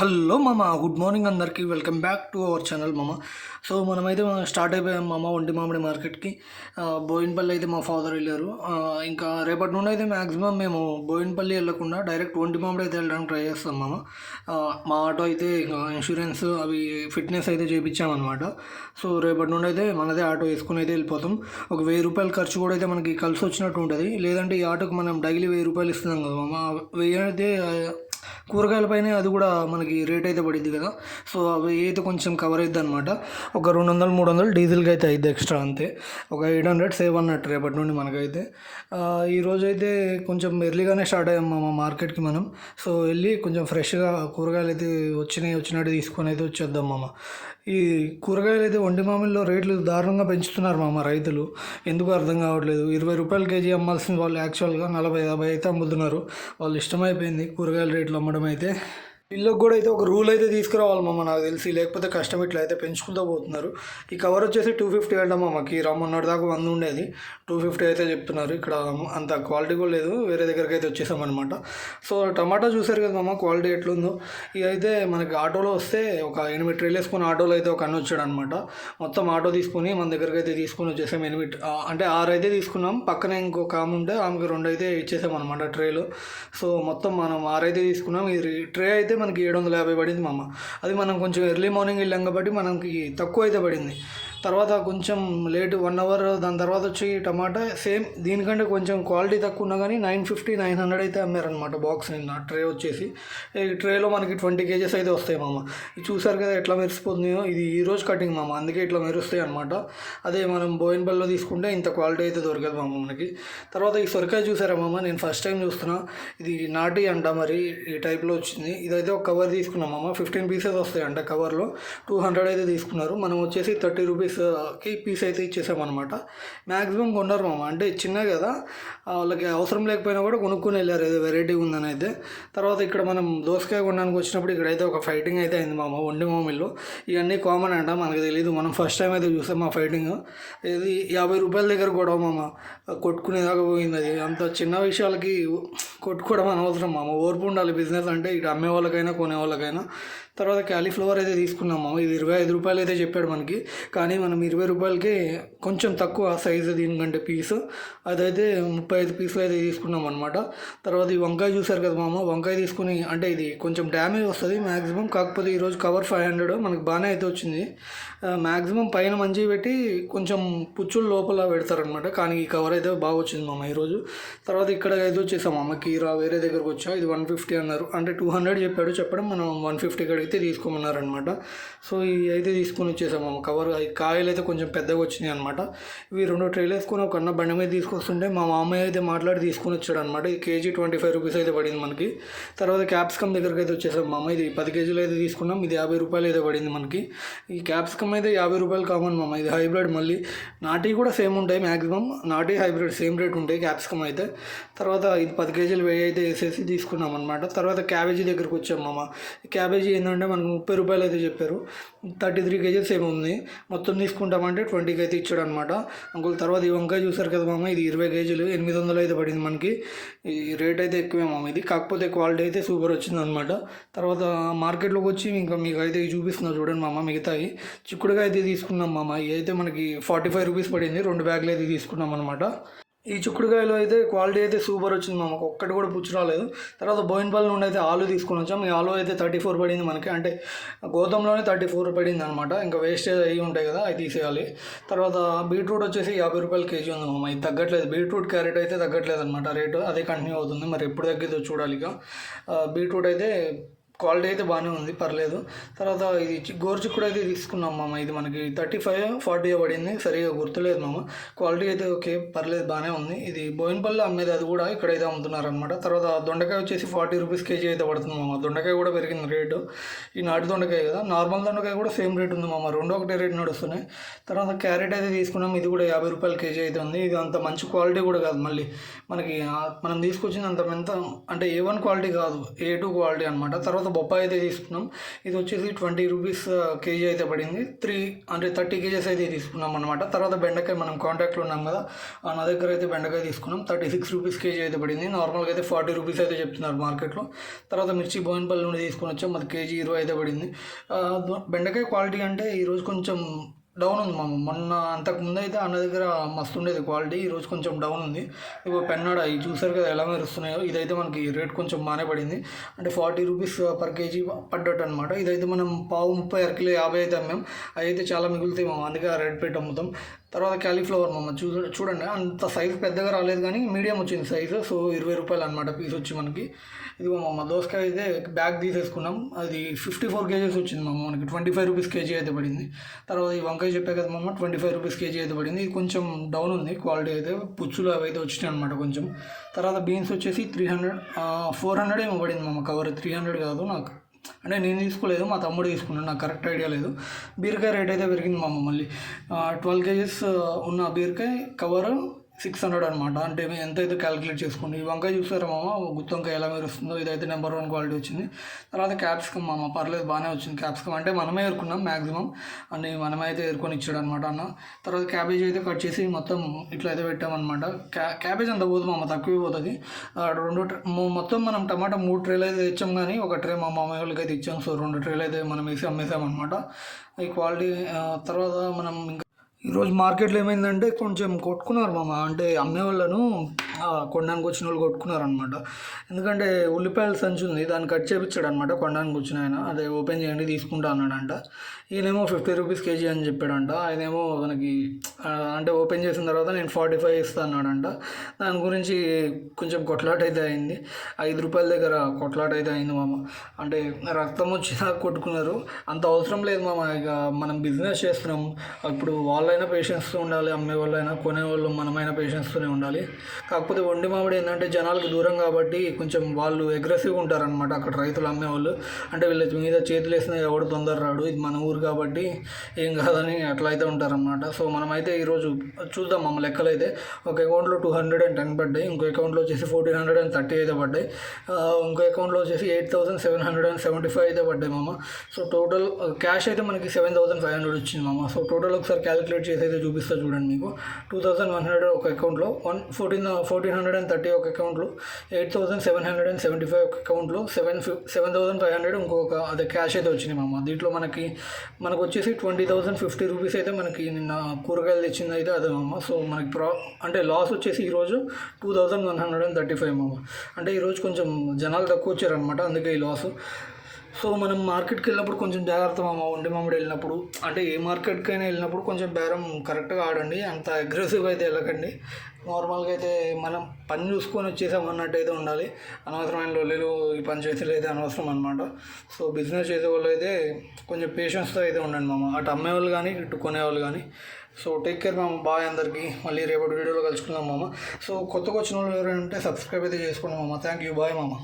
Hello మామ, good morning అందరికీ. Welcome back to our channel మామ. సో మనమైతే స్టార్ట్ అయిపోయాం మామ ఒంటి మామిడి మార్కెట్కి. బోయినపల్లి అయితే మా ఫాదర్ వెళ్ళారు. ఇంకా రేపటి నుండి అయితే మ్యాక్సిమం మేము బోయినపల్లి వెళ్ళకుండా డైరెక్ట్ ఒంటి మామిడి అయితే వెళ్ళడానికి ట్రై చేస్తాం మామ. మా ఆటో అయితే ఇంకా ఇన్సూరెన్స్ అవి ఫిట్నెస్ అయితే చేయించామన్నమాట. సో రేపటి నుండి అయితే మనదే ఆటో వేసుకుని అయితే వెళ్ళిపోతాం. ఒక 1000 రూపాయల ఖర్చు కూడా అయితే మనకి కలిసి వచ్చినట్టు ఉంటుంది. లేదంటే ఈ ఆటోకి మనం డైలీ 1000 రూపాయలు ఇస్తున్నాం కదా మామ. 1000 అయితే కూరగాయలపైనే అది కూడా మనకి రేట్ అయితే పడిద్ది కదా. సో అవి అయితే కొంచెం కవర్ అవుద్ది అనమాట. ఒక 200-300 డీజిల్కి అయితే అయింది ఎక్స్ట్రా, అంతే. ఒక 800 సేవ్ అన్నట్టు రేపటి నుండి మనకైతే. ఈరోజు అయితే కొంచెం ఎర్లీగానే స్టార్ట్ అయ్యాం మా మార్కెట్కి మనం. సో వెళ్ళి కొంచెం ఫ్రెష్గా కూరగాయలు అయితే వచ్చినట్టు తీసుకొని అయితే వచ్చేద్దాం మామ. ఈ కూరగాయలు అయితే ఒంటి మామిడిలో రేట్లు దారుణంగా పెంచుతున్నారు మామ రైతులు. ఎందుకు అర్థం కావట్లేదు. 20 రూపాయల కేజీ అమ్మాల్సిన వాళ్ళు యాక్చువల్గా 40-50 అయితే అమ్ముతున్నారు. వాళ్ళు ఇష్టమైపోయింది కూరగాయల రేట్లు అమ్మడం అయితే. వీళ్ళకి కూడా అయితే ఒక రూల్ అయితే తీసుకురావాలి మామ, నాకు తెలిసి. లేకపోతే కష్టం ఇట్లా అయితే పెంచుకుంటూ పోతున్నారు. ఈ కవర్ వచ్చేసి 250 అంట మామకి. మొన్నటి దాకా 100 ఉండేది, 250 అయితే చెప్తున్నారు. ఇక్కడ అంత క్వాలిటీ కూడా లేదు, వేరే దగ్గరికి అయితే వచ్చేసామన్నమాట. సో టమాటా చూసారు కదా మామ, క్వాలిటీ ఎట్లుందో. ఇక అయితే మనకి ఆటోలో వస్తే ఒక 8 ట్రేలు వేసుకొని ఆటోలో అయితే ఒక అన్న వచ్చాడు అనమాట. మొత్తం ఆటో తీసుకొని మన దగ్గరికి అయితే తీసుకొని వచ్చేసాం. 8 అంటే 6 అయితే తీసుకున్నాం. పక్కనే ఇంకొక ఆమె ఉంటే ఆమెకి 2 అయితే ఇచ్చేసాం అనమాట ట్రేలు. సో మొత్తం మనం 6 అయితే తీసుకున్నాం. ఈ ట్రే అయితే మనకి 750 పడింది మామ. అది మనం కొంచెం ఎర్లీ మార్నింగ్ వెళ్ళాం కాబట్టి మనకి తక్కువ అయితే పడింది. తర్వాత కొంచెం లేట్ 1 అవర్ దాని తర్వాత వచ్చి టమాటా సేమ్ దీనికంటే కొంచెం క్వాలిటీ తక్కువ ఉన్నా కానీ 950-900 అయితే అమ్మారనమాట బాక్స్ నిన్న. ట్రే వచ్చేసి ఈ ట్రేలో మనకి 20 కేజెస్ అయితే వస్తాయి మామ. ఇది చూసారు కదా ఎట్లా మెరిసిపోతున్నాయో. ఇది ఈరోజు కటింగ్ మామ, అందుకే ఇట్లా మెరుస్తాయి అనమాట. అదే మనం బోయినపల్లిలో తీసుకుంటే ఇంత క్వాలిటీ అయితే దొరకదు మామ మనకి. తర్వాత ఈ సొరకాయ చూసారా మామ, నేను ఫస్ట్ టైం చూస్తున్నా. ఇది నాటి అంట, మరి ఈ టైప్లో వచ్చింది. ఇదైతే ఒక కవర్ తీసుకున్నాం మామ. 15 పీసెస్ వస్తాయి అంట కవర్లో. 200 అయితే తీసుకున్నారు. మనం వచ్చేసి 30 రూపీస్కి పీస్ అయితే ఇచ్చేసామన్నమాట. మ్యాక్సిమం కొన్నారు మామ, అంటే చిన్న కదా, వాళ్ళకి అవసరం లేకపోయినా కూడా కొనుక్కొని వెళ్ళారు, ఏదో వెరైటీ ఉందని అయితే. తర్వాత ఇక్కడ మనం దోసకాయ కొనడానికి వచ్చినప్పుడు ఇక్కడైతే ఒక ఫైటింగ్ అయితే అయింది మామ ఒంటి మామిడిలో. ఇవన్నీ కామన్ అంట, మనకు తెలియదు. మనం ఫస్ట్ టైం అయితే చూసాం మా ఫైటింగ్. ఇది 50 రూపాయల దగ్గర గొడవ మామ, కొట్టుకునేదాకా పోయింది. అది అంత చిన్న విషయాలకి కొట్టుకోవడం అనవసరం మామ. ఓర్పు ఉండాలి బిజినెస్ అంటే, ఇటు అమ్మే వాళ్ళకైనా కొనే వాళ్ళకైనా. తర్వాత క్యాలీఫ్లవర్ అయితే తీసుకున్నాం మామ. ఇది 25 రూపాయలు అయితే చెప్పాడు మనకి, కానీ మనం 20 రూపాయలకి కొంచెం తక్కువ సైజు దీనికంటే పీసు. అదైతే 35 పీసులు అయితే తీసుకున్నాం అనమాట. తర్వాత ఈ వంకాయ చూసారు కదా మామ, వంకాయ తీసుకుని, అంటే ఇది కొంచెం డ్యామేజ్ వస్తుంది మ్యాక్సిమం. కాకపోతే ఈరోజు కవర్ 500 మనకి బాగానే అయితే వచ్చింది. మ్యాక్సిమం పైన మంచిగా పెట్టి కొంచెం పుచ్చులు లోపల పెడతారనమాట, కానీ ఈ కవర్ అయితే బాగా వచ్చింది మామ ఈరోజు. తర్వాత ఇక్కడ అయితే వచ్చేసాం మామ కీరా, వేరే దగ్గరకు వచ్చా. ఇది 150 అన్నారు, అంటే 200 చెప్పడం మనం 150 కడిగితే తీసుకోమన్నారనమాట. సో ఇవి అయితే తీసుకొని వచ్చేసాం మామ కవర్. కాయలు అయితే కొంచెం పెద్దగా వచ్చినాయి అనమాట. ఇవి 2 ట్రేలు వేసుకొని ఒక అన్న బండి మీద తీసుకొస్తుంటే మా మామయ్య అయితే మాట్లాడి తీసుకొని వచ్చాడు అనమాట. ఈ కేజీ 25 రూపీస్ అయితే పడింది మనకి. తర్వాత క్యాప్సికమ్ దగ్గరికి అయితే వచ్చేసాం మామ. ఇది 10 కేజీలు అయితే తీసుకున్నాం. ఇది 50 రూపాయలు అయితే పడింది మనకి. ఈ క్యాప్సికమ్ అయితే 50 రూపాయలు కామన్ మామ. ఇది హైబ్రిడ్, మళ్ళీ నాటి కూడా సేమ్ ఉంటాయి మ్యాక్సిమం. నాటి హైబ్రిడ్ సేమ్ రేట్ ఉంటాయి క్యాప్సికమ్ అయితే. తర్వాత ఇది 10 కేజీలు వెయ్యి అయితే వేసేసి తీసుకున్నాం అనమాట. తర్వాత క్యాబేజీ దగ్గరికి వచ్చాం మామ. క్యాబేజీ ఏంటంటే మనకు 30 రూపాయలు అయితే చెప్పారు. 33 కేజీస్ ఏమో ఉంది. మొత్తం తీసుకుంటామంటే 20కి అయితే ఇచ్చాడు అనమాట అంకుల్. తర్వాత ఈ వంకాయ చూసారు కదా మామ, ఇది 20 కేజీలు 800 అయితే పడింది మనకి. ఈ రేట్ అయితే ఎక్కువే మామ ఇది, కాకపోతే క్వాలిటీ అయితే సూపర్ వచ్చింది అనమాట. తర్వాత మార్కెట్లోకి వచ్చి ఇంకా మీకు అయితే చూపిస్తున్నా చూడండి మామ. మిగతాయి చిక్కుడుగా అయితే తీసుకున్నాం మామ. ఇవి అయితే మనకి 45 రూపీస్ పడింది. 2 బ్యాగులు అయితే తీసుకున్నాం అనమాట. ఈ చిక్కుడుకాయలో అయితే క్వాలిటీ అయితే సూపర్ వచ్చింది మాకు, ఒక్కటి కూడా పుచ్చు రాలేదు. తర్వాత బోయినపల్లి నుండి అయితే ఆలు తీసుకొని వచ్చాం. ఈ ఆలు అయితే 34 పడింది మనకి, అంటే గోతంలోనే 34 పడింది అనమాట. ఇంకా వేస్టేజ్ అయ్యి ఉంటాయి కదా, అవి తీసేయాలి. తర్వాత బీట్రూట్ వచ్చేసి 50 రూపాయల కేజీ ఉంది మామ. ఇది తగ్గట్లేదు. బీట్రూట్ క్యారెట్ అయితే తగ్గట్లేదు అనమాట రేటు, అదే కంటిన్యూ అవుతుంది. మరి ఎప్పుడు తగ్గిద్దో చూడాలి. ఇక బీట్రూట్ అయితే క్వాలిటీ అయితే బాగానే ఉంది, పర్లేదు. తర్వాత ఇది గోరుచిక్కుడు అయితే తీసుకున్నాం మామ. ఇది మనకి 35-40 పడింది, సరిగా గుర్తులేదు మామ. క్వాలిటీ అయితే ఓకే, పర్లేదు, బాగానే ఉంది. ఇది బోయినపల్లి అమ్మేది, అది కూడా ఇక్కడైతే అమ్ముతున్నారు అనమాట. తర్వాత దొండకాయ వచ్చేసి 40 రూపీస్ కేజీ అయితే పడుతుంది మామ. దొండకాయ కూడా పెరిగింది రేటు. ఈ నాటు దొండకాయ కదా, నార్మల్ దొండకాయ కూడా సేమ్ రేట్ ఉంది మామ. రెండు ఒకటే రేట్ నడుస్తున్నాయి. తర్వాత క్యారెట్ అయితే తీసుకున్నాం. ఇది కూడా 50 రూపాయల కేజీ అయితే ఉంది. ఇది అంత మంచి క్వాలిటీ కూడా కాదు, మళ్ళీ మనకి మనం తీసుకొచ్చింది అంత ఎంత అంటే A1 క్వాలిటీ కాదు, A2 క్వాలిటీ అనమాట. తర్వాత బొప్పాయి అయితే తీసుకున్నాం. ఇది వచ్చేసి 20 రూపీస్ కేజీ అయితే పడింది. 30 కేజెస్ అయితే తీసుకున్నాం అనమాట. తర్వాత బెండకాయ మనం కాంటాక్ట్లో ఉన్నాం కదా, నా దగ్గర అయితే బెండకాయ తీసుకున్నాం. 36 రూపీస్ కేజీ అయితే పడింది. నార్మల్గా అయితే 40 రూపీస్ అయితే చెప్తున్నారు మార్కెట్లో. తర్వాత మిర్చి బోయినపల్లి నుండి తీసుకొని వచ్చాం, అది కేజీ 20 అయితే పడింది. బెండకాయ క్వాలిటీ అంటే ఈరోజు కొంచెం డౌన్ ఉంది మామ. మొన్న అంతకుముందు అయితే అన్న దగ్గర మస్తు ఉండేది క్వాలిటీ, ఈరోజు కొంచెం డౌన్ ఉంది. ఇప్పుడు పెన్నాడ ఇవి చూసారు కదా ఎలా మెరుస్తున్నాయో, ఇదైతే మనకి రేట్ కొంచెం బాగానే పడింది. అంటే 40 రూపీస్ పర్ కేజీ పడ్డట్టు అనమాట. ఇదైతే మనం 30 అరకిలో 50 అయితే అమ్మాం. అవి అయితే చాలా మిగులుతాయి మామ, అందుకే ఆ రేట్ పెట్టి అమ్ముతాం. తర్వాత క్యాలీఫ్లవర్ మామ చూడండి, అంత సైజు పెద్దగా రాలేదు కానీ మీడియం వచ్చింది సైజు. సో 20 రూపాయలు అనమాట పీస్ వచ్చి మనకి. ఇదిగో మామ దోసకాయ అయితే బ్యాగ్ తీసేసుకున్నాం, అది 54 కేజీస్ వచ్చింది మామ, మనకి 25 రూపీస్ కేజీ అయితే పడింది. తర్వాత ఈ వంకాయ చెప్పే కదా మామ, 25 రూపీస్ కేజీ అయితే పడింది. ఇది కొంచెం డౌన్ ఉంది క్వాలిటీ అయితే, పుచ్చులు అవి అయితే వచ్చినాయి అనమాట కొంచెం. తర్వాత బీన్స్ వచ్చేసి 400 ఏమో పడింది మామ కవర్, 300 కాదు నాకు, అంటే నేను తీసుకోలేదు, మా తమ్ముడు తీసుకున్నాడు, నాకు కరెక్ట్ ఐడియా లేదు. బీరకాయ రేట్ అయితే పెరిగింది మామ మళ్ళీ. 12 కేజీస్ ఉన్న బీరకాయ కవర్ 600 అనమాట. అంటే ఎంత అయితే క్యాలిక్యులేట్ చేసుకోండి. ఈ వంకాయ చూసారా మామ, గుత్తి వంకాయ ఎలా మెరుస్తుందో, ఇదైతే నెంబర్ 1 క్వాలిటీ వచ్చింది. తర్వాత క్యాప్సికమ్ మామ, పర్లేదు బాగానే వచ్చింది క్యాప్సికమ్, అంటే మనమే ఏరుకున్నాం మ్యాక్సిమం, అని మనమే అయితే ఏరుకొని ఇచ్చాడు అనమాట అన్న. తర్వాత క్యాబేజ్ అయితే కట్ చేసి మొత్తం ఇట్లా అయితే పెట్టామన్నమాట. క్యాబేజ్ అంత పోదు మామ, తక్కువే పోతుంది. మొత్తం మనం టమాటా 3 ట్రేలు అయితే తెచ్చాం, కానీ ఒక ట్రే మా మామయ్య వాళ్ళకి అయితే ఇచ్చాం. సో 2 ట్రేలు అయితే మనం వేసి అమ్మేసామన్నమాట ఈ క్వాలిటీ. తర్వాత మనం ఇంకా ఈరోజు మార్కెట్లో ఏమైందంటే కొంచెం కొట్టుకున్నారు మామ, అంటే అమ్మే వాళ్ళను కొనడానికి వచ్చిన వాళ్ళు కొట్టుకున్నారు అనమాట. ఎందుకంటే ఉల్లిపాయల సంచి ఉంది, దాన్ని కట్ చేయించాడు అనమాట కొనడానికి వచ్చిన ఆయన. అదే ఓపెన్ చేయండి తీసుకుంటా అన్నాడంట. ఈయనేమో 50 రూపీస్ కేజీ అని చెప్పాడంట. ఆయనేమో మనకి అంటే ఓపెన్ చేసిన తర్వాత నేను 45 ఇస్తాను అన్నాడంట. దాని గురించి కొంచెం కొట్లాట అయితే అయింది, 5 రూపాయల దగ్గర కొట్లాట అయితే అయింది మామ. అంటే రక్తం వచ్చినా కొట్టుకున్నారు. అంత అవసరం లేదు మామ, ఇక మనం బిజినెస్ చేస్తున్నాం, ఇప్పుడు వాళ్ళైనా పేషెన్స్తో ఉండాలి, అమ్మే వాళ్ళైనా కొనేవాళ్ళు మనమైనా పేషెన్స్తోనే ఉండాలి. కాకపోతే వండి మామిడి ఏంటంటే జనాలకు దూరం కాబట్టి కొంచెం వాళ్ళు అగ్రెసివ్గా ఉంటారనమాట అక్కడ రైతులు అమ్మేవాళ్ళు. అంటే వీళ్ళ మీద చేతులు వేసినా ఎవడు తొందర రాడు, ఇది మన ఊరు కాబట్టి ఏం కాదని అట్లా అయితే ఉంటారనమాట. సో మనమైతే ఈరోజు చూద్దాం మా లెక్కలు అయితే. ఒక అకౌంట్లో 210 పడ్డాయి, ఇంకో అకౌంట్లో వచ్చేసి 1430 అయితే పడ్డాయి, ఇంకో అకౌంట్లో వచ్చేసి 8775 అయితే పడ్డాయి మామ. సో టోటల్ క్యాష్ అయితే మనకి 7500 వచ్చింది మామ. సో టోటల్ ఒకసారి క్యాలిక్యులేట్ చేసి అయితే చూపిస్తా చూడండి మీకు. 2100 ఒక అకౌంట్లో, 1430 ఒక అకౌంట్లో, 8775 ఒక అకౌంట్లో, 7500 ఇంకొక అదే క్యాష్ అయితే వచ్చింది మామ. దీంట్లో మనకు వచ్చేసి 20,050 రూపీస్ అయితే మనకి నిన్న కూరగాయలు తెచ్చింది అయితే అదే మామ. సో మనకి అంటే లాస్ వచ్చేసి ఈరోజు 2135 మామ. అంటే ఈరోజు కొంచెం జనాలు తక్కువ వచ్చారనమాట, అందుకే ఈ లాసు. సో మనం మార్కెట్కి వెళ్ళినప్పుడు కొంచెం జాగ్రత్త మామ, వండి మామిడి వెళ్ళినప్పుడు, అంటే ఏ మార్కెట్కైనా వెళ్ళినప్పుడు కొంచెం బేరం కరెక్ట్గా ఆడండి, అంత అగ్రెసివ్ అయితే వెళ్ళకండి. నార్మల్గా అయితే మనం పని చూసుకొని వచ్చేసామన్నట్టు అయితే ఉండాలి. అనవసరమైన లొల్లీలు ఈ పంచాయతీలు అయితే అనవసరం అనమాట. సో బిజినెస్ చేసే వాళ్ళు అయితే కొంచెం పేషెన్స్తో అయితే ఉండండి మామ, అటు అమ్మేవాళ్ళు కానీ ఇటు కొనేవాళ్ళు కానీ. సో టేక్ కేర్ మామ, బాయ్ అందరికీ. మళ్ళీ రేపటి వీడియోలో కలుసుకుందాం మామ. సో కొత్తగా వచ్చిన వాళ్ళు ఎవరైనా ఉంటే సబ్స్క్రైబ్ అయితే చేసుకోండి మామ. థ్యాంక్ యూ, బాయ్ మామ.